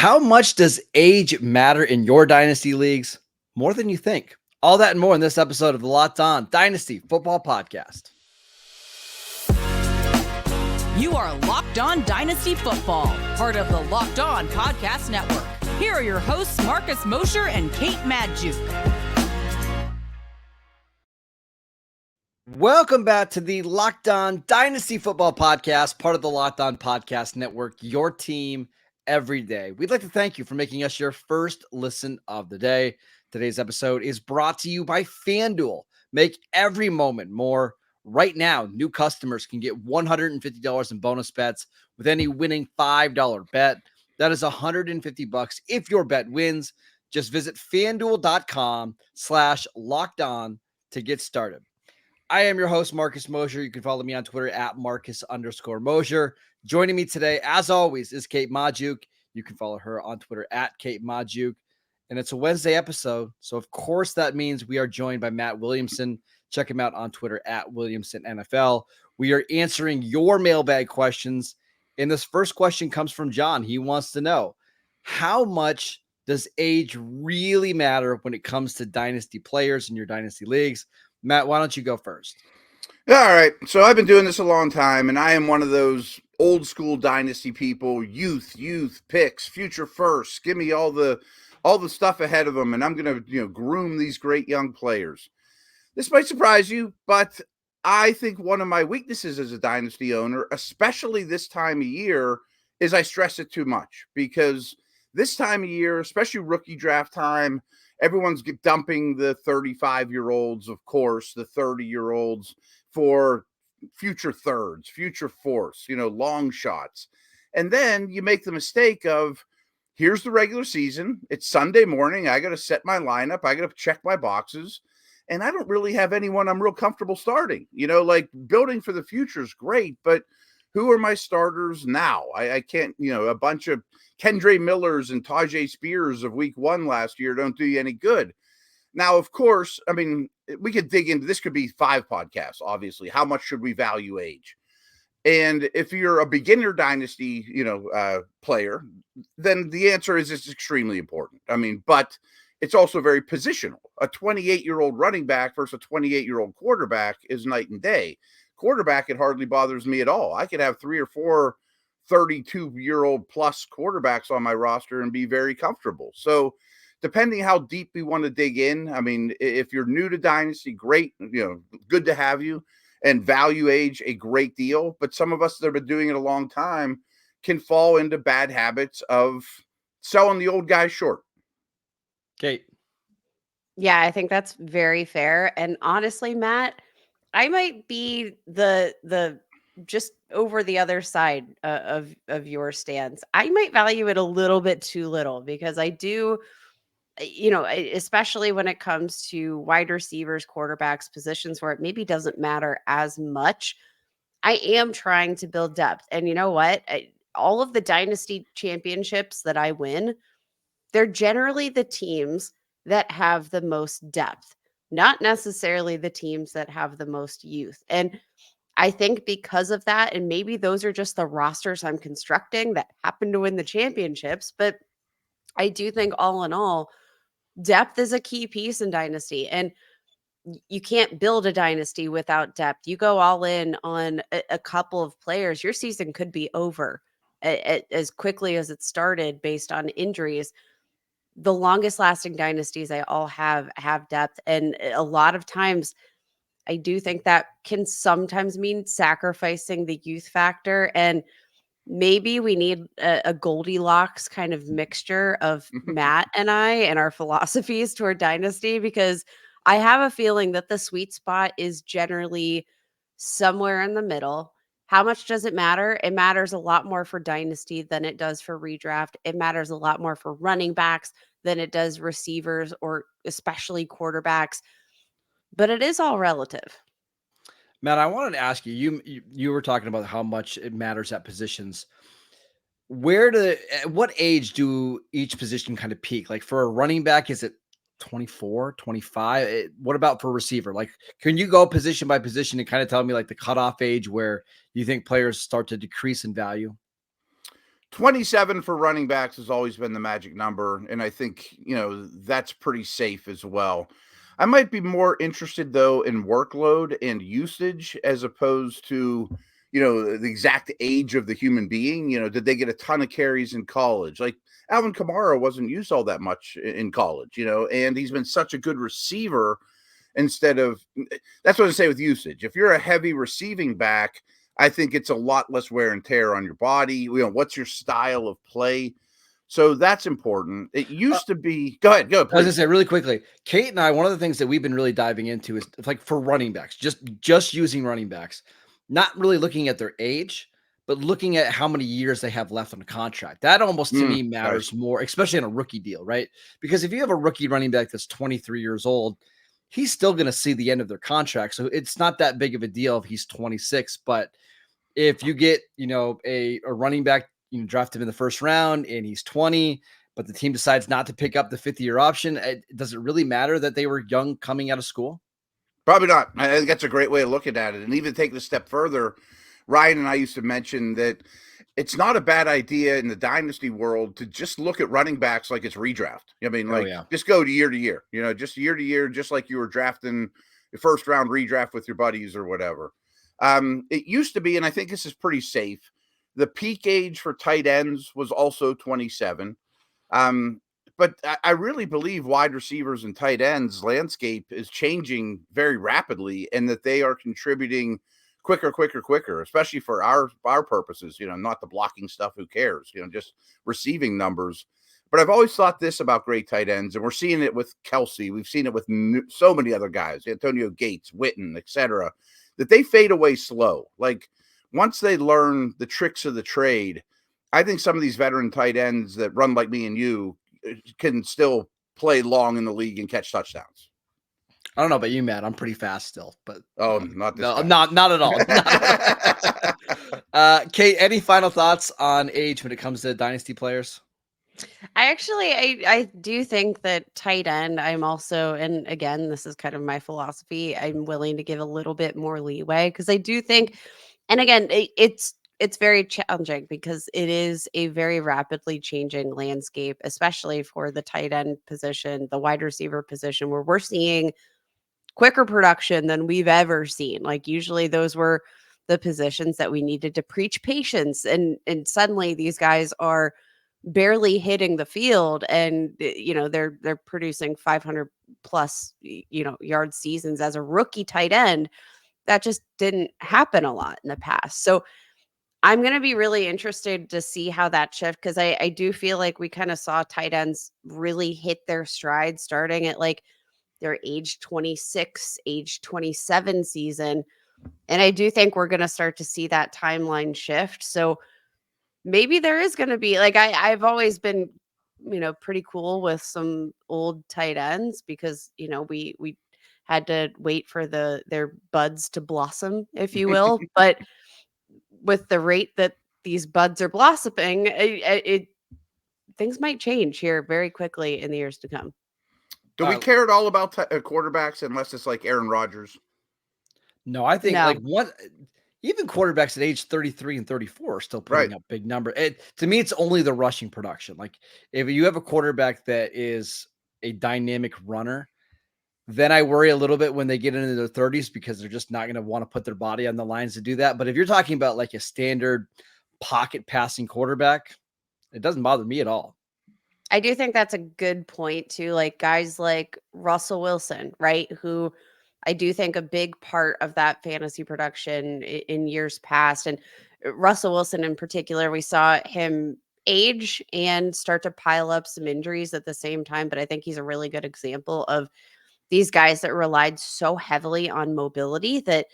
How much does age matter in your dynasty leagues? More than you think. All that and more in this episode of the Locked On Dynasty Football Podcast. You are Locked On Dynasty Football, part of the Locked On Podcast Network. Here are your hosts, Marcus Mosher and Kate Madjuk. Welcome back to the Locked On Dynasty Football Podcast, part of the Locked On Podcast Network, your team every day. We'd like to thank you for making us your first listen of the day. Today's episode is brought to you by FanDuel. Make every moment more. Right now, new customers can get $150 in bonus bets with any winning $5 bet. That is $150 if your bet wins. Just visit FanDuel.com/lockedon to get started. I am your host, Marcus Mosher. You can follow me on Twitter at Marcus_Mosher. Joining me today, as always, is Kate Madjuk. You can follow her on Twitter at Kate Madjuk. And it's a Wednesday episode, so of course that means we are joined by Matt Williamson. Check him out on Twitter at WilliamsonNFL. We are answering your mailbag questions. And this first question comes from John. He wants to know, how much does age really matter when it comes to dynasty players in your dynasty leagues? Matt, why don't you go first? All right. So I've been doing this a long time, and I am one of those old school dynasty people, youth picks, future first. Give me all the stuff ahead of them, and I'm going to groom these great young players. This might surprise you, but I think one of my weaknesses as a dynasty owner, especially this time of year, is I stress it too much, because this time of year, especially rookie draft time, everyone's dumping the 35-year-olds, of course, the 30-year-olds for future thirds, future fourths, long shots. And then you make the mistake of, here's the regular season. It's Sunday morning. I got to set my lineup. I got to check my boxes. And I don't really have anyone I'm real comfortable starting. Like building for the future is great, but who are my starters now? I can't, a bunch of Kendre Millers and Tajay Spears of week one last year don't do you any good. Now, of course, I mean, we could dig into this, could be 5 podcasts, obviously. How much should we value age? And if you're a beginner dynasty, player, then the answer is it's extremely important. I mean, but it's also very positional. A 28-year-old running back versus a 28-year-old quarterback is night and day. Quarterback, it hardly bothers me at all. I could have 3 or 4 32-year-old plus quarterbacks on my roster and be very comfortable. So depending how deep we want to dig in, I mean, if you're new to dynasty, great, good to have you, and value age a great deal. But some of us that have been doing it a long time can fall into bad habits of selling the old guy short. Kate. Yeah, I think that's very fair. And honestly, Matt, I might be the just over the other side of your stance. I might value it a little bit too little, because I do, especially when it comes to wide receivers, quarterbacks, positions where it maybe doesn't matter as much. I am trying to build depth. And you know what? All of the dynasty championships that I win, they're generally the teams that have the most depth, not necessarily the teams that have the most youth. And I think because of that, and maybe those are just the rosters I'm constructing that happen to win the championships, but I do think all in all, depth is a key piece in dynasty. And you can't build a dynasty without depth. You go all in on a couple of players, your season could be over as quickly as it started based on injuries. The longest lasting dynasties I all have depth. And a lot of times I do think that can sometimes mean sacrificing the youth factor. And maybe we need a Goldilocks kind of mixture of Matt and I and our philosophies toward dynasty, because I have a feeling that the sweet spot is generally somewhere in the middle. How much does it matter? It matters a lot more for dynasty than it does for redraft. It matters a lot more for running backs than it does receivers, or especially quarterbacks. But it is all relative. Matt, I wanted to ask you, you were talking about how much it matters at positions. At what age do each position kind of peak? Like for a running back, is it 24, 25? What about for receiver? Like, can you go position by position and kind of tell me like the cutoff age where you think players start to decrease in value? 27 for running backs has always been the magic number, and I think, that's pretty safe as well. I might be more interested, though, in workload and usage as opposed to, the exact age of the human being. Did they get a ton of carries in college? Like Alvin Kamara wasn't used all that much in college, and he's been such a good receiver instead of – that's what I say with usage. If you're a heavy receiving back, I think it's a lot less wear and tear on your body. What's your style of play? So that's important. It used to be. Go ahead. I was going to say really quickly, Kate and I, one of the things that we've been really diving into is like for running backs, just using running backs, not really looking at their age, but looking at how many years they have left on a contract. That almost to me matters more, especially in a rookie deal, right? Because if you have a rookie running back that's 23 years old, he's still going to see the end of their contract. So it's not that big of a deal if he's 26. But if you get, a running back, draft him in the first round and he's 20, but the team decides not to pick up the 50-year option, does it really matter that they were young coming out of school? Probably not. I think that's a great way of looking at it. And even take it a step further, Ryan and I used to mention that it's not a bad idea in the dynasty world to just look at running backs like it's redraft. Just go to year, just year to year, just like you were drafting the first round redraft with your buddies or whatever. It used to be, and I think this is pretty safe, the peak age for tight ends was also 27. But I really believe wide receivers and tight ends landscape is changing very rapidly, and that they are contributing quicker, especially for our purposes, not the blocking stuff. Who cares? Just receiving numbers. But I've always thought this about great tight ends, and we're seeing it with Kelsey. We've seen it with so many other guys, Antonio Gates, Witten, etc., that they fade away slow. Like once they learn the tricks of the trade, I think some of these veteran tight ends that run like me and you can still play long in the league and catch touchdowns. I don't know about you, Matt. I'm pretty fast still, but not this no, not at all. Kate, any final thoughts on age when it comes to dynasty players? I do think that tight end, I'm also, and again, this is kind of my philosophy, I'm willing to give a little bit more leeway because I do think, and again, it's very challenging because it is a very rapidly changing landscape, especially for the tight end position, the wide receiver position, where we're seeing quicker production than we've ever seen. Like usually those were the positions that we needed to preach patience, and suddenly these guys are barely hitting the field, and they're producing 500 plus yard seasons as a rookie tight end. That just didn't happen a lot in the past. So I'm going to be really interested to see how that shift, because I do feel like we kind of saw tight ends really hit their stride starting at like their age 26, age 27 season. And I do think we're going to start to see that timeline shift. So maybe there is going to be like, I've always been, pretty cool with some old tight ends because, we had to wait for their buds to blossom, if you will. But with the rate that these buds are blossoming, things might change here very quickly in the years to come. Do we care at all about quarterbacks unless it's like Aaron Rodgers? No, I think even quarterbacks at age 33 and 34 are still putting up big number. To me, it's only the rushing production. Like if you have a quarterback that is a dynamic runner, then I worry a little bit when they get into their 30s because they're just not going to want to put their body on the lines to do that. But if you're talking about like a standard pocket passing quarterback, it doesn't bother me at all. I do think that's a good point too. Like guys like Russell Wilson, right? Who I do think a big part of that fantasy production in years past, and Russell Wilson in particular, we saw him age and start to pile up some injuries at the same time. But I think he's a really good example of these guys that relied so heavily on mobility that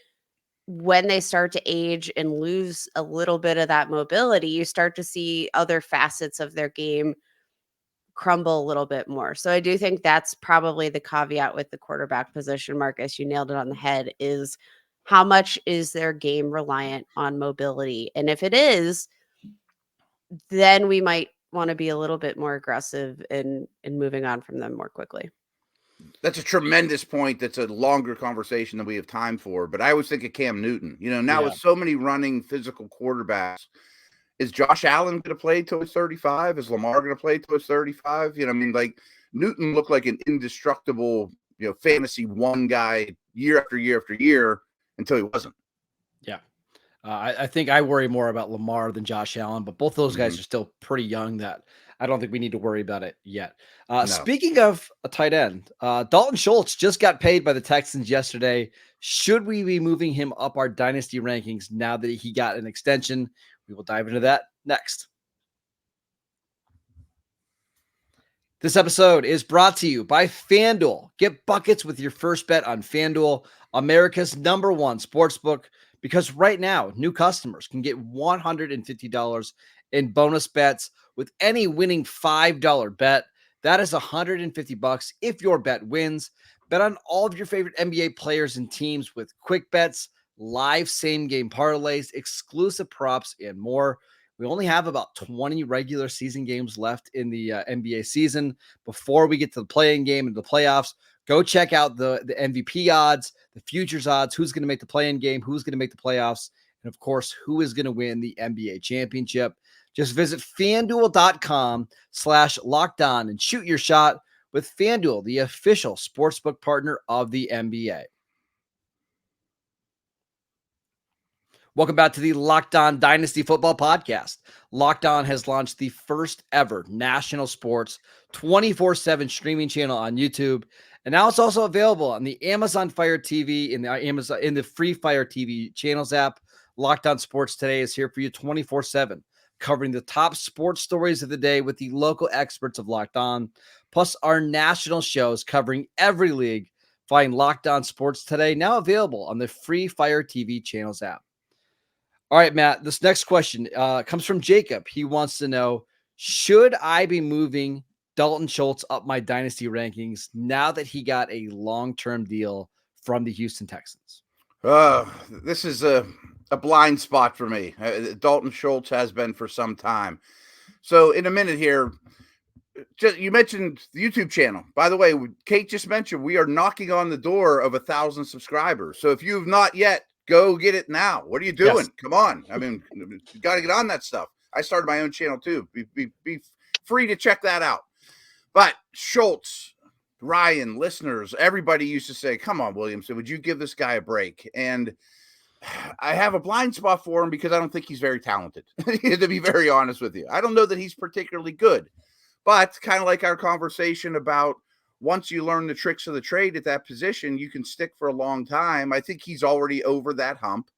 when they start to age and lose a little bit of that mobility, you start to see other facets of their game crumble a little bit more. So I do think that's probably the caveat with the quarterback position. Marcus, you nailed it on the head, is how much is their game reliant on mobility? And if it is, then we might want to be a little bit more aggressive in moving on from them more quickly. That's a tremendous point. That's a longer conversation than we have time for. But I always think of Cam Newton. Now with so many running physical quarterbacks, Is Josh Allen going to play till he's 35? Is Lamar going to play till he's 35? Like Newton looked like an indestructible, fantasy one guy year after year after year until he wasn't. Yeah. I think I worry more about Lamar than Josh Allen, but both those guys are still pretty young that I don't think we need to worry about it yet. No. Speaking of a tight end, Dalton Schultz just got paid by the Texans yesterday. Should we be moving him up our dynasty rankings now that he got an extension? We will dive into that next. This episode is brought to you by FanDuel. Get buckets with your first bet on FanDuel, America's #1 sportsbook, because right now, new customers can get $150 in bonus bets with any winning $5 bet. That is $150 if your bet wins. Bet on all of your favorite NBA players and teams with quick bets, live same-game parlays, exclusive props, and more. We only have about 20 regular season games left in the NBA season before we get to the play-in game and the playoffs. Go check out the MVP odds, the futures odds, who's going to make the play-in game, who's going to make the playoffs, and of course, who is going to win the NBA championship. Just visit FanDuel.com/lockedon and shoot your shot with FanDuel, the official sportsbook partner of the NBA. Welcome back to the Locked On Dynasty Football Podcast. Locked On has launched the first ever national sports 24/7 streaming channel on YouTube, and now it's also available on the Amazon Fire TV in the free Fire TV channels app. Locked On Sports Today is here for you 24/7, covering the top sports stories of the day with the local experts of Locked On, plus our national shows covering every league. Find Locked On Sports Today now available on the free Fire TV channels app. All right, Matt, this next question comes from Jacob. He wants to know, should I be moving Dalton Schultz up my dynasty rankings now that he got a long-term deal from the Houston Texans? This is a blind spot for me. Dalton Schultz has been for some time. So in a minute here, you mentioned the YouTube channel. By the way, Kate just mentioned we are knocking on the door of 1,000 subscribers. So if you have not yet, go get it now. What are you doing? Yes. Come on. I mean, you got to get on that stuff. I started my own channel too. Be free to check that out. But Schultz, Ryan, listeners, everybody used to say, come on, Williamson, would you give this guy a break? And I have a blind spot for him because I don't think he's very talented, to be very honest with you. I don't know that he's particularly good. But kind of like our conversation about once you learn the tricks of the trade at that position, you can stick for a long time. I think he's already over that hump.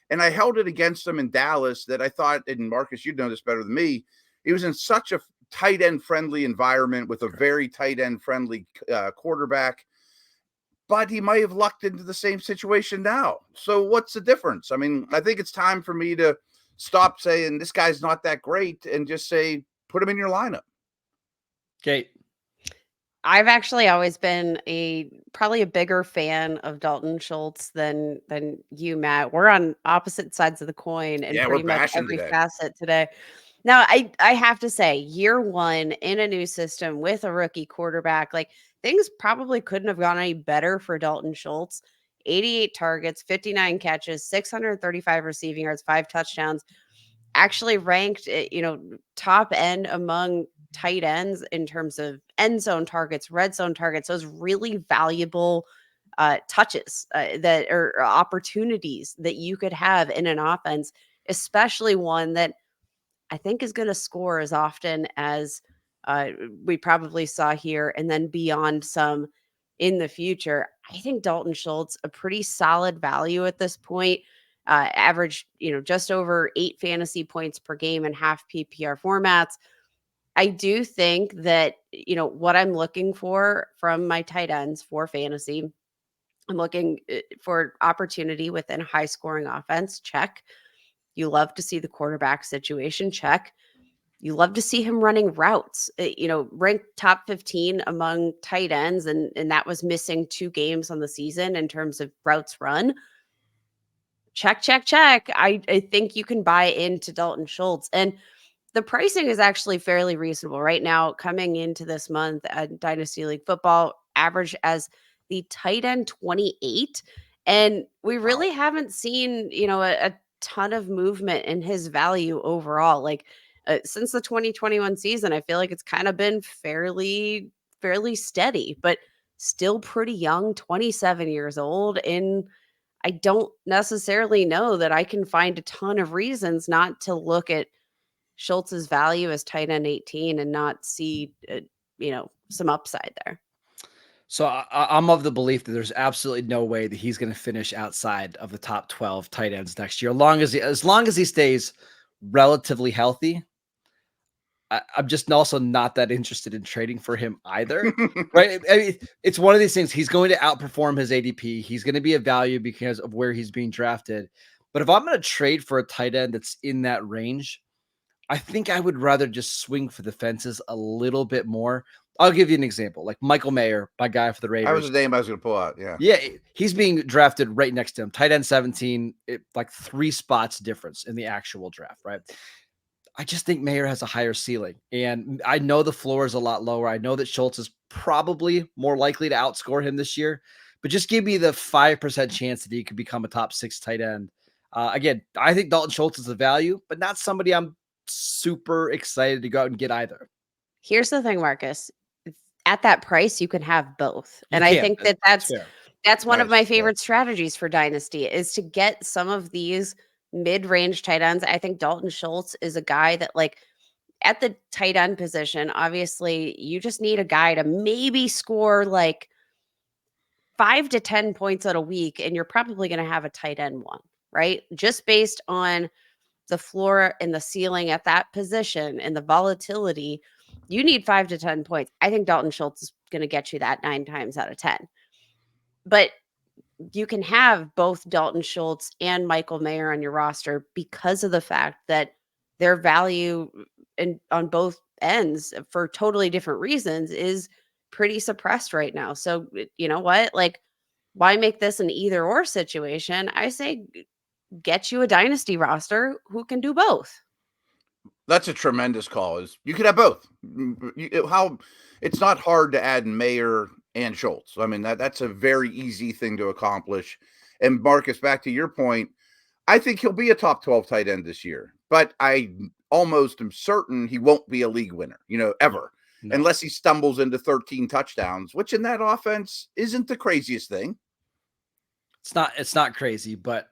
And I held it against him in Dallas that I thought, and Marcus, you'd know this better than me, he was in such a tight end friendly environment with a very tight end friendly quarterback, but he might have lucked into the same situation now. So what's the difference? I mean, I think it's time for me to stop saying this guy's not that great and just say, put him in your lineup. Kate. I've actually always been probably a bigger fan of Dalton Schultz than you, Matt. We're on opposite sides of the coin in pretty much every facet today. Now, I have to say, year one in a new system with a rookie quarterback, like things probably couldn't have gone any better for Dalton Schultz. 88 targets, 59 catches, 635 receiving yards, 5 touchdowns. Actually ranked, top end among tight ends in terms of end zone targets, red zone targets, those really valuable touches that are opportunities that you could have in an offense, especially one that I think is going to score as often as we probably saw here and then beyond some in the future. I think Dalton Schultz, a pretty solid value at this point, averaged, just over 8 fantasy points per game in half PPR formats. I do think that, what I'm looking for from my tight ends for fantasy, I'm looking for opportunity within a high scoring offense. Check. You love to see the quarterback situation. Check. You love to see him running routes, ranked top 15 among tight ends. And that was missing 2 games on the season in terms of routes run. Check, check, check. I think you can buy into Dalton Schultz. And the pricing is actually fairly reasonable right now. Coming into this month at Dynasty League Football, average as the tight end 28. And we really haven't seen, a ton of movement in his value overall. Like since the 2021 season, I feel like it's kind of been fairly steady, but still pretty young, 27 years old. And I don't necessarily know that I can find a ton of reasons not to look at Schultz's value as tight end 18 and not see, some upside there. So I'm of the belief that there's absolutely no way that he's going to finish outside of the top 12 tight ends next year. As long as he stays relatively healthy, I'm just also not that interested in trading for him either. Right? I mean, it's one of these things. He's going to outperform his ADP. He's going to be a value because of where he's being drafted. But if I'm going to trade for a tight end that's in that range, I think I would rather just swing for the fences a little bit more. I'll give you an example, like Michael Mayer, my guy for the Raiders. That was the name I was going to pull out. Yeah, he's being drafted right next to him. Tight end 17, like 3 spots difference in the actual draft, right? I just think Mayer has a higher ceiling, and I know the floor is a lot lower. I know that Schultz is probably more likely to outscore him this year, but just give me the 5% chance that he could become a top 6 tight end. Again, I think Dalton Schultz is a value, but not somebody I'm super excited to go out and get either. Here's the thing, Marcus. At that price, you can have both. And I think that's one of my favorite strategies for Dynasty is to get some of these mid-range tight ends. I think Dalton Schultz is a guy that, like, at the tight end position, obviously you just need a guy to maybe score like 5 to 10 points out a week, and you're probably going to have a tight end one, right? Just based on the floor and the ceiling at that position and the volatility, you need 5 to 10 points. I think Dalton Schultz is going to get you that 9 times out of 10. But you can have both Dalton Schultz and Michael Mayer on your roster because of the fact that their value on both ends for totally different reasons is pretty suppressed right now. So, you know what? Like, why make this an either or situation? I say get you a dynasty roster who can do both. That's a tremendous call. Is you could have both. It's not hard to add Mayer and Schultz. I mean, that's a very easy thing to accomplish. And Marcus, back to your point, I think he'll be a top 12 tight end this year, but I almost am certain he won't be a league winner, ever, unless he stumbles into 13 touchdowns, which in that offense isn't the craziest thing. It's not crazy, but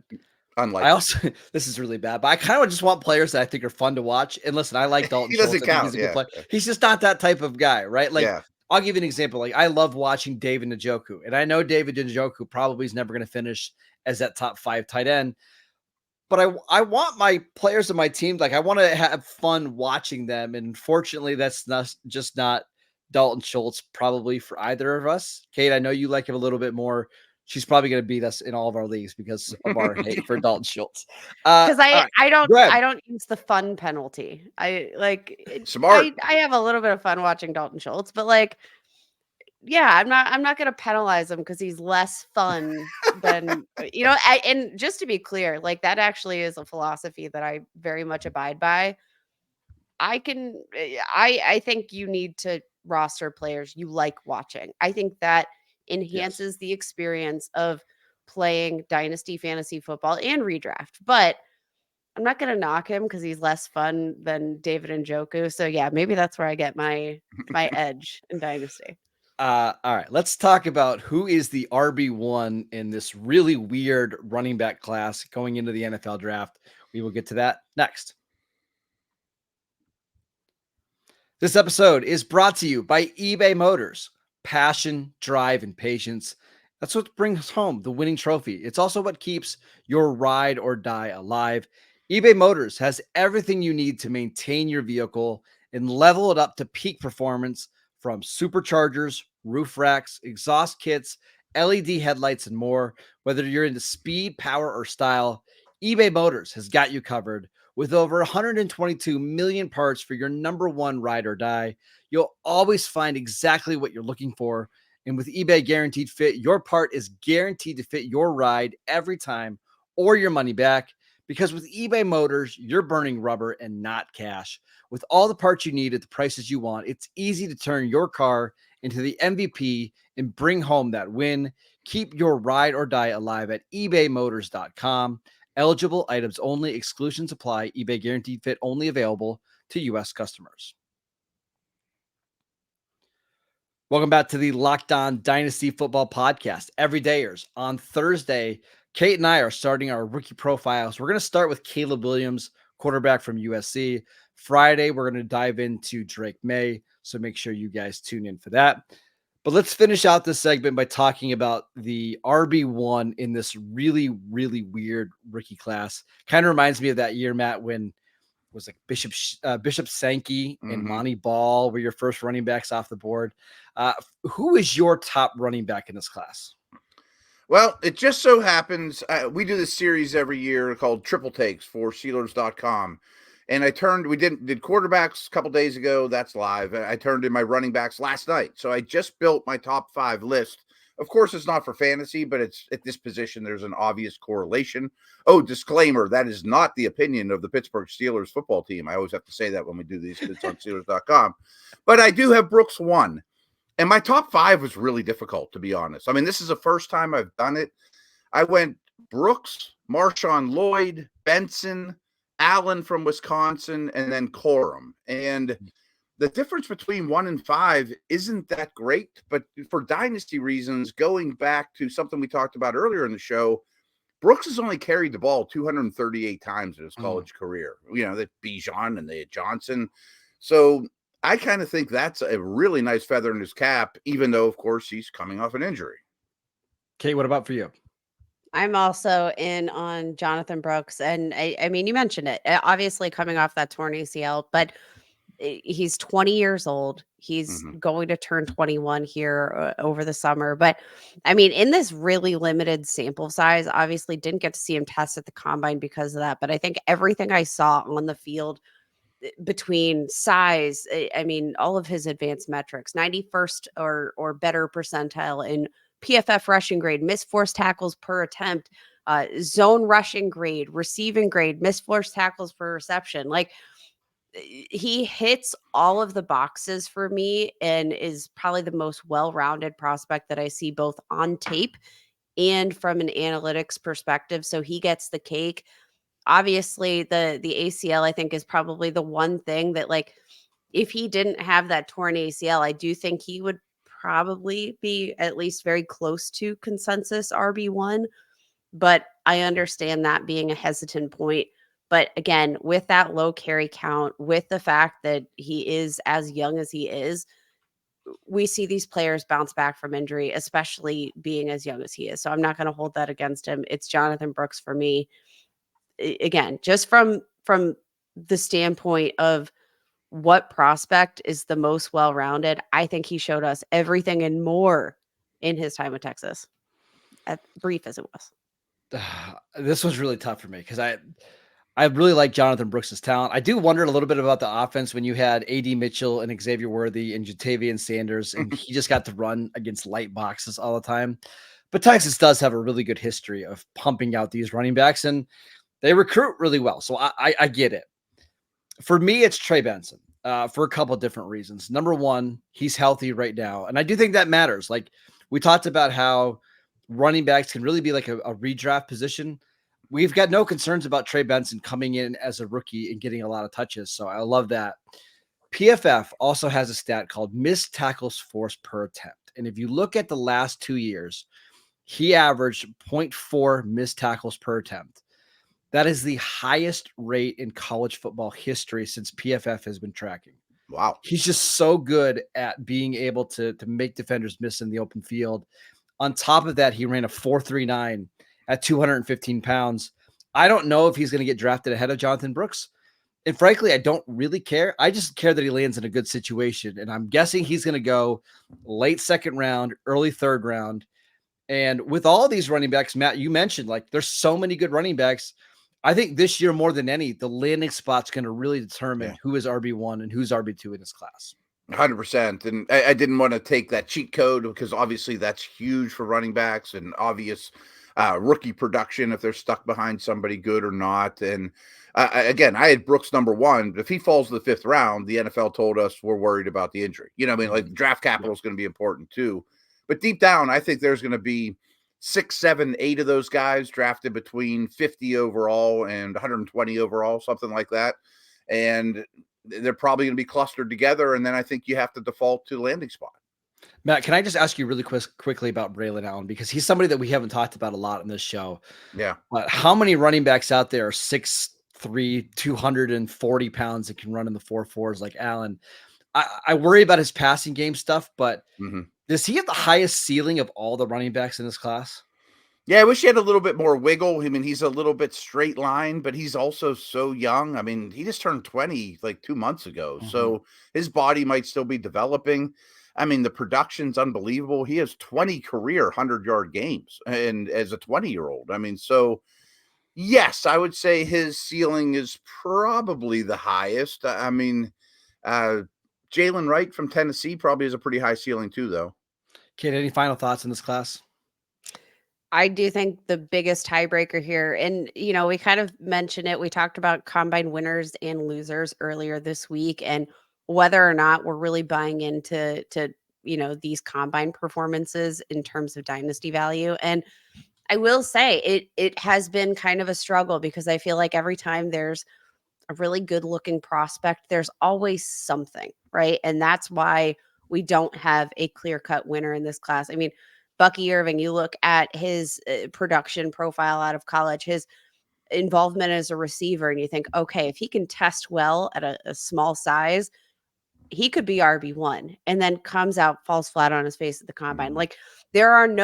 unlike I also, this is really bad, but I kind of just want players that I think are fun to watch. And listen, I like Dalton. He doesn't count. He's a good player. He's just not that type of guy, right? Like, I'll give you an example. Like, I love watching David Njoku, and I know David Njoku probably is never going to finish as that top 5 tight end. But I want my players on my team, like, I want to have fun watching them. And unfortunately, that's not Dalton Schultz probably for either of us. Kate, I know you like him a little bit more. She's probably going to beat us in all of our leagues because of our hate for Dalton Schultz. Because I don't use the fun penalty. I like smart. I have a little bit of fun watching Dalton Schultz, but like, yeah, I'm not going to penalize him because he's less fun than and just to be clear, like, that actually is a philosophy that I very much abide by. I think you need to roster players you like watching. I think that enhances the experience of playing dynasty fantasy football and redraft. But I'm not going to knock him because he's less fun than David Njoku. So yeah, maybe that's where I get my edge in dynasty. All right, let's talk about who is the RB1 in this really weird running back class going into the NFL draft. We will get to that next. This episode is brought to you by eBay Motors. Passion, drive, and patience. That's what brings home the winning trophy. It's also what keeps your ride or die alive. eBay Motors has everything you need to maintain your vehicle and level it up to peak performance, from superchargers, roof racks, exhaust kits, LED headlights, and more. Whether you're into speed, power, or style, eBay Motors has got you covered. With over 122 million parts for your number one ride or die, you'll always find exactly what you're looking for. And with eBay Guaranteed Fit, your part is guaranteed to fit your ride every time or your money back. Because with eBay Motors, you're burning rubber and not cash. With all the parts you need at the prices you want, it's easy to turn your car into the MVP and bring home that win. Keep your ride or die alive at ebaymotors.com. Eligible items only. Exclusions apply. eBay guaranteed fit only available to U.S. customers. Welcome back to the Locked On Dynasty Football Podcast. Everydayers. On Thursday, Kate and I are starting our rookie profiles. We're going to start with Caleb Williams, quarterback from USC. Friday, we're going to dive into Drake May, so make sure you guys tune in for that. But let's finish out this segment by talking about the RB1 in this really, really weird rookie class. Kind of reminds me of that year, Matt, when it was like Bishop Sankey and Monty Ball were your first running backs off the board. Who is your top running back in this class? Well, it just so happens we do this series every year called Triple Takes for Steelers.com. And we did quarterbacks a couple days ago. That's live. I turned in my running backs last night. So I just built my top 5 list. Of course, it's not for fantasy, but it's at this position. There's an obvious correlation. Oh, disclaimer. That is not the opinion of the Pittsburgh Steelers football team. I always have to say that when we do these. It's on Steelers.com. But I do have Brooks 1. And my top 5 was really difficult, to be honest. I mean, this is the first time I've done it. I went Brooks, Marshawn Lloyd, Benson, Allen from Wisconsin, and then Corum. And the difference between 1 and 5 isn't that great, but for dynasty reasons, going back to something we talked about earlier in the show, Brooks has only carried the ball 238 times in his college career. You know, that Bijan and the Johnson. So I kind of think that's a really nice feather in his cap, even though, of course, he's coming off an injury. Kate, what about for you? I'm also in on Jonathan Brooks. And I mean, you mentioned it, obviously coming off that torn ACL, but he's 20 years old. He's going to turn 21 here over the summer. But I mean, in this really limited sample size, obviously didn't get to see him test at the combine because of that. But I think everything I saw on the field between size, I mean, all of his advanced metrics, 91st or better percentile in PFF rushing grade, missed forced tackles per attempt, zone rushing grade, receiving grade, missed forced tackles per reception. Like, he hits all of the boxes for me and is probably the most well-rounded prospect that I see both on tape and from an analytics perspective. So he gets the cake. Obviously, the ACL, I think, is probably the one thing that, like, if he didn't have that torn ACL, I do think he would probably be at least very close to consensus RB1. But I understand that being a hesitant point. But again, with that low carry count, with the fact that he is as young as he is, we see these players bounce back from injury, especially being as young as he is. So I'm not going to hold that against him. It's Jonathan Brooks for me. Again, just from the standpoint of what prospect is the most well-rounded, I think he showed us everything and more in his time with Texas, brief as it was. This was really tough for me because I really like Jonathan Brooks' talent. I do wonder a little bit about the offense when you had A.D. Mitchell and Xavier Worthy and Jatavian Sanders, and he just got to run against light boxes all the time. But Texas does have a really good history of pumping out these running backs, and they recruit really well. So I get it. For me, it's Trey Benson for a couple of different reasons. Number one, he's healthy right now. And I do think that matters. Like, we talked about how running backs can really be like a redraft position. We've got no concerns about Trey Benson coming in as a rookie and getting a lot of touches. So I love that. PFF also has a stat called missed tackles forced per attempt. And if you look at the last 2 years, he averaged 0.4 missed tackles per attempt. That is the highest rate in college football history since PFF has been tracking. Wow. He's just so good at being able to make defenders miss in the open field. On top of that, he ran a 4.39 at 215 pounds. I don't know if he's going to get drafted ahead of Jonathan Brooks. And frankly, I don't really care. I just care that he lands in a good situation. And I'm guessing he's going to go late second round, early third round. And with all these running backs, Matt, you mentioned, like, there's so many good running backs. I think this year more than any, the landing spot's going to really determine who is RB1 and who's RB2 in this class. 100%. And I didn't want to take that cheat code because obviously that's huge for running backs and obvious rookie production if they're stuck behind somebody good or not. And again, I had Brooks number 1. If he falls to the 5th round, the NFL told us we're worried about the injury. You know what I mean? Like, draft capital is going to be important too. But deep down, I think there's going to be 6, 7, 8 of those guys drafted between 50 overall and 120 overall, something like that. And they're probably going to be clustered together. And then I think you have to default to landing spot. Matt, can I just ask you really quickly about Braylon Allen? Because he's somebody that we haven't talked about a lot in this show. Yeah. But how many running backs out there are 6'3", 240 pounds that can run in the 4.4s like Allen? I worry about his passing game stuff, but does he have the highest ceiling of all the running backs in this class? Yeah, I wish he had a little bit more wiggle. I mean, he's a little bit straight line, but he's also so young. I mean, he just turned 20 like 2 months ago. So his body might still be developing. I mean, the production's unbelievable. He has 20 career 100-yard games and as a 20-year-old. I mean, so yes, I would say his ceiling is probably the highest. I mean, Jalen Wright from Tennessee probably has a pretty high ceiling too, though. Kate, any final thoughts in this class? I do think the biggest tiebreaker here, and we kind of mentioned it. We talked about combine winners and losers earlier this week, and whether or not we're really buying into these combine performances in terms of dynasty value. And I will say it has been kind of a struggle because I feel like every time there's a really good looking prospect, there's always something, right? And that's why we don't have a clear-cut winner in this class. I mean, Bucky Irving, you look at his production profile out of college, his involvement as a receiver, and you think, okay, if he can test well at a small size, he could be RB1, and then comes out, falls flat on his face at the combine. Like there's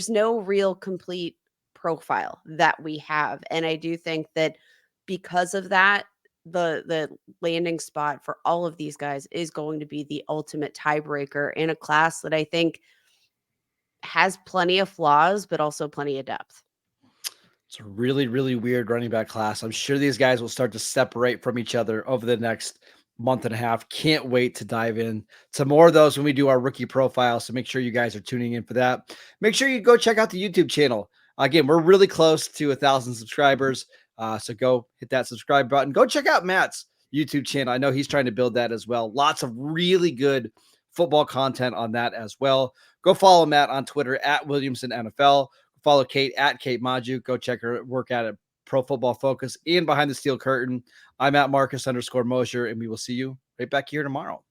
no real complete profile that we have. And I do think that because of that, the landing spot for all of these guys is going to be the ultimate tiebreaker in a class that I think has plenty of flaws, but also plenty of depth. It's a really, really weird running back class. I'm sure these guys will start to separate from each other over the next month and a half. Can't wait to dive in to more of those when we do our rookie profile. So make sure you guys are tuning in for that. Make sure you go check out the YouTube channel. Again, we're really close to 1,000 subscribers. So go hit that subscribe button. Go check out Matt's YouTube channel. I know he's trying to build that as well. Lots of really good football content on that as well. Go follow Matt on Twitter at Williamson NFL. Follow Kate at Kate Maju. Go check her work out at Pro Football Focus and Behind the Steel Curtain. I'm at Marcus _Mosher, and we will see you right back here tomorrow.